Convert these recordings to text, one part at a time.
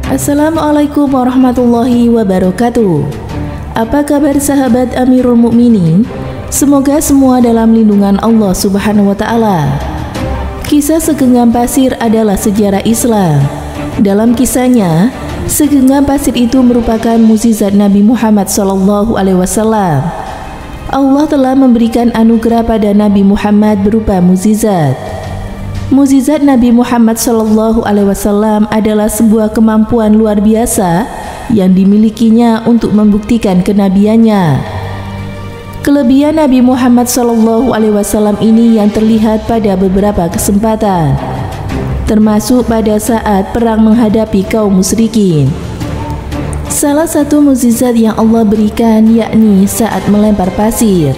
Assalamualaikum warahmatullahi wabarakatuh. Apa kabar sahabat Amirul Mukminin? Semoga semua dalam lindungan Allah Subhanahu wa Ta'ala. Kisah segenggam pasir adalah sejarah Islam. Dalam kisahnya, segenggam pasir itu merupakan mukjizat Nabi Muhammad SAW. Allah telah memberikan anugerah pada Nabi Muhammad berupa mukjizat. Mukjizat Nabi Muhammad SAW adalah sebuah kemampuan luar biasa yang dimilikinya untuk membuktikan kenabiannya. Kelebihan Nabi Muhammad SAW ini yang terlihat pada beberapa kesempatan, termasuk pada saat perang menghadapi kaum musyrikin. Salah satu mukjizat yang Allah berikan yakni saat melempar pasir.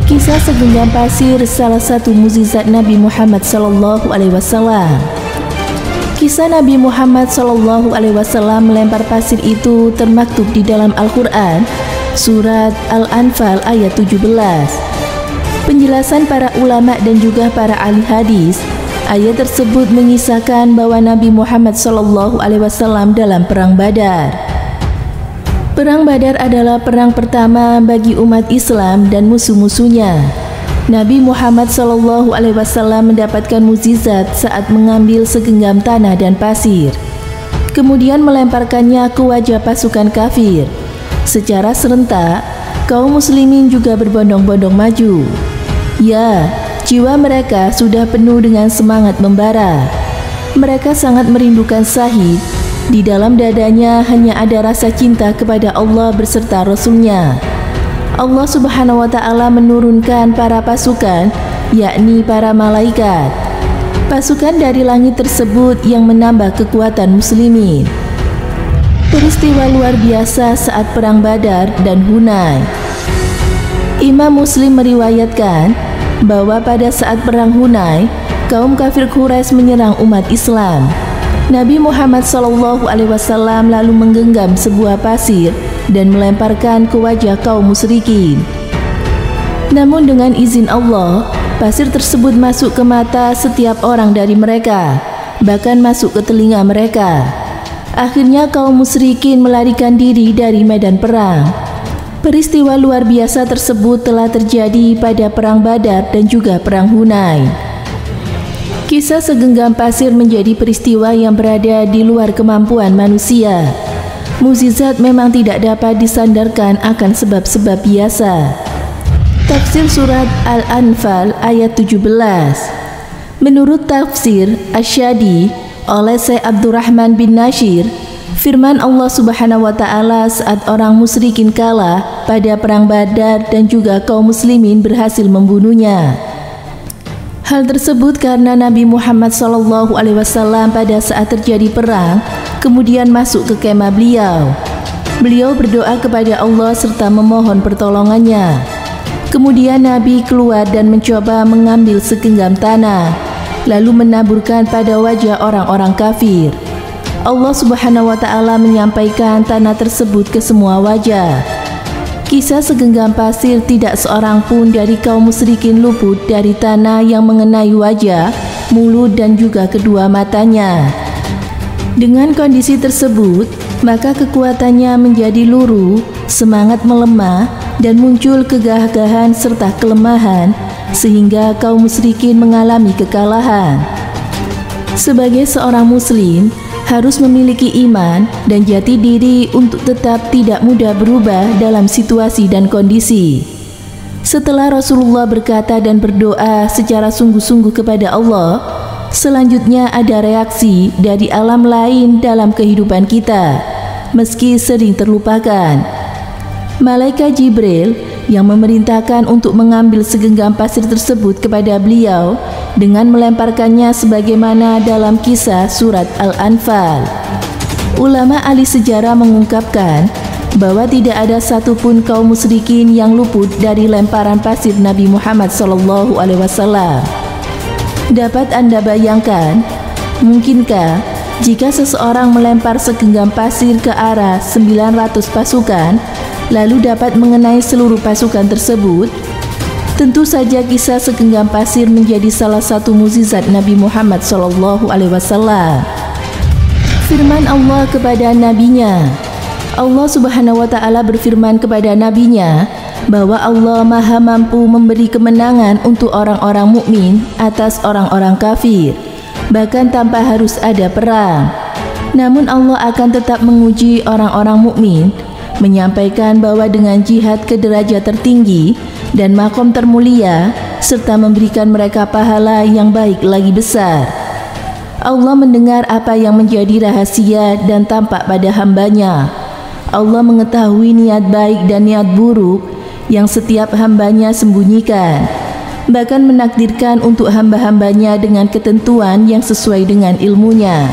Kisah segenggam pasir salah satu mukjizat Nabi Muhammad SAW. Kisah Nabi Muhammad SAW melempar pasir itu termaktub di dalam Al-Quran, surat Al-Anfal ayat 17. Penjelasan para ulama dan juga para ahli hadis, ayat tersebut mengisahkan bahwa Nabi Muhammad SAW dalam perang Badar. Perang Badar adalah perang pertama bagi umat Islam dan musuh-musuhnya. Nabi Muhammad SAW mendapatkan mukjizat saat mengambil segenggam tanah dan pasir, kemudian melemparkannya ke wajah pasukan kafir. Secara serentak, kaum muslimin juga berbondong-bondong maju. Ya, jiwa mereka sudah penuh dengan semangat membara. Mereka sangat merindukan syahid. Di dalam dadanya hanya ada rasa cinta kepada Allah beserta Rasul-Nya. Allah Subhanahu wa Ta'ala menurunkan para pasukan, yakni para malaikat. Pasukan dari langit tersebut yang menambah kekuatan muslimin. Peristiwa luar biasa saat perang Badar dan Hunain. Imam Muslim meriwayatkan bahwa pada saat perang Hunain, kaum kafir Quraisy menyerang umat Islam. Nabi Muhammad SAW lalu menggenggam sebuah pasir dan melemparkan ke wajah kaum musyrikin. Namun dengan izin Allah, pasir tersebut masuk ke mata setiap orang dari mereka, bahkan masuk ke telinga mereka. Akhirnya kaum musyrikin melarikan diri dari medan perang. Peristiwa luar biasa tersebut telah terjadi pada perang Badar dan juga perang Hunain. Kisah segenggam pasir menjadi peristiwa yang berada di luar kemampuan manusia. Mukjizat memang tidak dapat disandarkan akan sebab-sebab biasa. Tafsir surat Al-Anfal ayat 17. Menurut tafsir Asy-Syadi oleh Syekh Abdurrahman bin Nasir, firman Allah Subhanahu wa Ta'ala saat orang musyrikin kalah pada perang Badar dan juga kaum muslimin berhasil membunuhnya. Hal tersebut karena Nabi Muhammad SAW pada saat terjadi perang kemudian masuk ke kemah beliau. Beliau berdoa kepada Allah serta memohon pertolongannya. Kemudian Nabi keluar dan mencoba mengambil segenggam tanah, lalu menaburkan pada wajah orang-orang kafir. Allah Subhanahu wa Ta'ala menyampaikan tanah tersebut ke semua wajah. Kisah segenggam pasir tidak seorang pun dari kaum musyrikin luput dari tanah yang mengenai wajah, mulut dan juga kedua matanya. Dengan kondisi tersebut, maka kekuatannya menjadi luruh, semangat melemah, dan muncul kegagahan serta kelemahan, sehingga kaum musyrikin mengalami kekalahan. Sebagai seorang muslim, harus memiliki iman dan jati diri untuk tetap tidak mudah berubah dalam situasi dan kondisi. Setelah Rasulullah berkata dan berdoa secara sungguh-sungguh kepada Allah, selanjutnya ada reaksi dari alam lain dalam kehidupan kita, meski sering terlupakan. Malaikat Jibril yang memerintahkan untuk mengambil segenggam pasir tersebut kepada beliau dengan melemparkannya sebagaimana dalam kisah surat Al-Anfal. Ulama ahli sejarah mengungkapkan bahwa tidak ada satupun kaum musyrikin yang luput dari lemparan pasir Nabi Muhammad SAW. Dapat Anda bayangkan, mungkinkah jika seseorang melempar segenggam pasir ke arah 900 pasukan, lalu dapat mengenai seluruh pasukan tersebut? Tentu saja kisah segenggam pasir menjadi salah satu mukjizat Nabi Muhammad SAW. Firman Allah kepada nabinya. Allah Subhanahu wa Ta'ala berfirman kepada nabinya bahwa Allah Maha mampu memberi kemenangan untuk orang-orang mukmin atas orang-orang kafir, bahkan tanpa harus ada perang. Namun Allah akan tetap menguji orang-orang mukmin, menyampaikan bahwa dengan jihad ke derajat tertinggi dan makom termulia, serta memberikan mereka pahala yang baik lagi besar. Allah mendengar apa yang menjadi rahasia dan tampak pada hambanya. Allah mengetahui niat baik dan niat buruk yang setiap hambanya sembunyikan, bahkan menakdirkan untuk hamba-hambanya dengan ketentuan yang sesuai dengan ilmunya,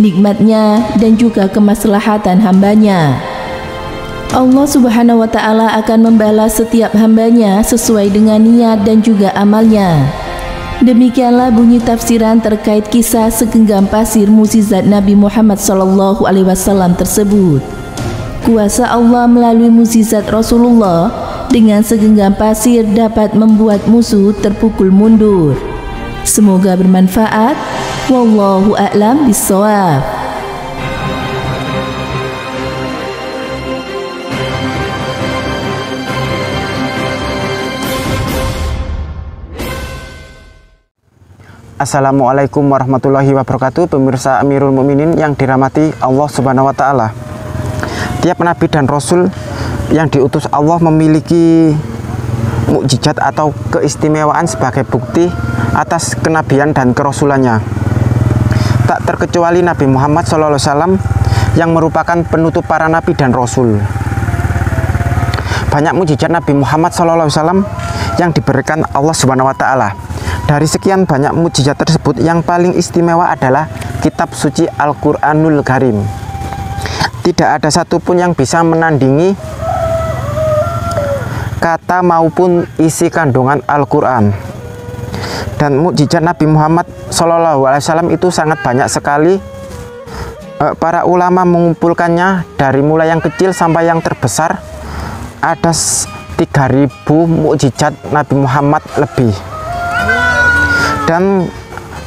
nikmatnya, dan juga kemaslahatan hambanya. Allah Subhanahu wa Ta'ala akan membalas setiap hambanya sesuai dengan niat dan juga amalnya. Demikianlah bunyi tafsiran terkait kisah segenggam pasir mukjizat Nabi Muhammad SAW tersebut. Kuasa Allah melalui mukjizat Rasulullah dengan segenggam pasir dapat membuat musuh terpukul mundur. Semoga bermanfaat. Wallahu a'lam bishawab. Assalamualaikum warahmatullahi wabarakatuh. Pemirsa Amirul Mukminin yang dirahmati Allah Subhanahu wa Ta'ala. Tiap nabi dan rasul yang diutus Allah memiliki mukjizat atau keistimewaan sebagai bukti atas kenabian dan kerasulannya. Tak terkecuali Nabi Muhammad SAW yang merupakan penutup para nabi dan rasul. Banyak mukjizat Nabi Muhammad SAW yang diberikan Allah Subhanahu wa Ta'ala. Dari sekian banyak mukjizat tersebut, yang paling istimewa adalah kitab suci Al-Quranul Karim. Tidak ada satupun yang bisa menandingi kata maupun isi kandungan Al-Quran. Dan mukjizat Nabi Muhammad SAW itu sangat banyak sekali. Para ulama mengumpulkannya dari mulai yang kecil sampai yang terbesar. Ada 3.000 mukjizat Nabi Muhammad lebih. Dan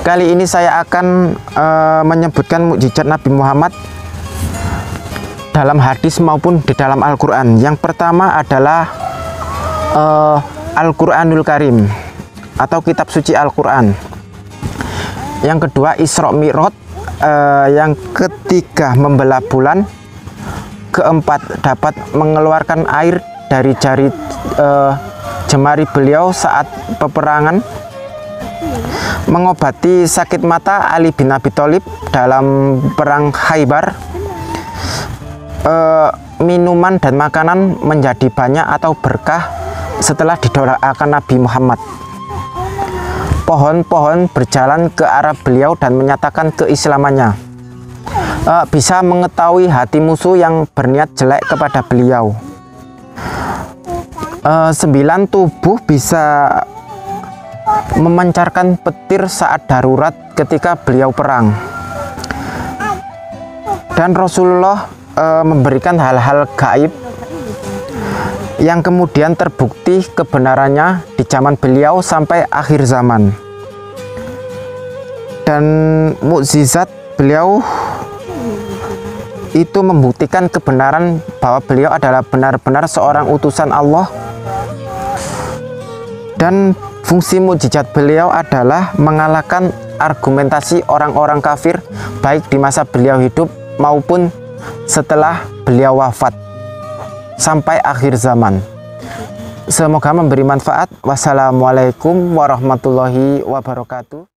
kali ini saya akan menyebutkan mukjizat Nabi Muhammad dalam hadis maupun di dalam Al-Quran. Yang pertama adalah Al-Quranul Karim atau kitab suci Al-Quran. Yang kedua Isra Mi'raj. Yang ketiga membelah bulan. Keempat dapat mengeluarkan air dari jari jemari beliau saat peperangan. Mengobati sakit mata Ali bin Abi Thalib dalam perang Khaybar. Minuman dan makanan menjadi banyak atau berkah setelah didoakan Nabi Muhammad. Pohon-pohon berjalan ke arah beliau dan menyatakan keislamannya. Bisa mengetahui hati musuh yang berniat jelek kepada beliau. 9 tubuh bisa memancarkan petir saat darurat ketika beliau perang. Dan Rasulullah memberikan hal-hal gaib yang kemudian terbukti kebenarannya di zaman beliau sampai akhir zaman. Dan mukjizat beliau itu membuktikan kebenaran bahwa beliau adalah benar-benar seorang utusan Allah. Dan fungsi mukjizat beliau adalah mengalahkan argumentasi orang-orang kafir, baik di masa beliau hidup maupun setelah beliau wafat sampai akhir zaman. Semoga memberi manfaat. Wassalamualaikum warahmatullahi wabarakatuh.